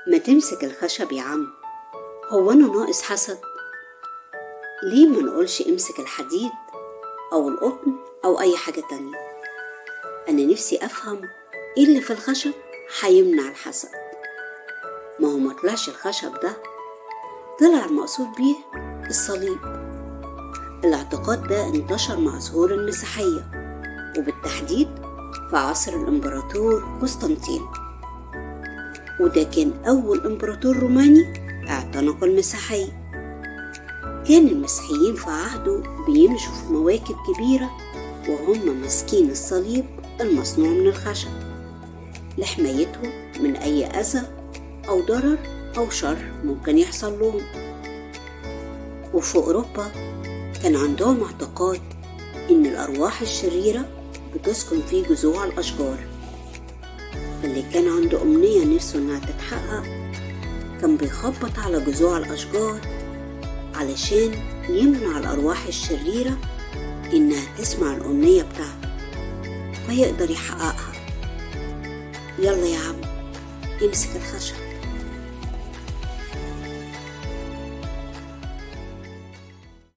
ما تمسك الخشب يا عم، هو أنا ناقص حسد؟ ليه ما نقولش امسك الحديد أو القطن أو أي حاجة تانية؟ أنا نفسي أفهم إيه اللي في الخشب هيمنع الحسد. ما هو ما طلعش الخشب ده، طلع المقصود بيه الصليب. الاعتقاد ده انتشر مع ظهور المسيحية، وبالتحديد في عصر الإمبراطور قسطنطين، وده كان أول إمبراطور روماني اعتنق المسيحية. كان المسيحيين في عهده بيمشوا في مواكب كبيرة وهم ماسكين الصليب المصنوع من الخشب لحمايتهم من أي أذى أو ضرر أو شر ممكن يحصل لهم. وفي أوروبا كان عندهم اعتقاد إن الأرواح الشريرة بتسكن في جذوع الأشجار، فاللي كان عنده أمنية نفسه إنها تتحقق كان بيخبط على جذوع الأشجار علشان يمنع الأرواح الشريرة إنها تسمع الأمنية بتاعته فيقدر يحققها. يلا يا عم، امسك الخشب.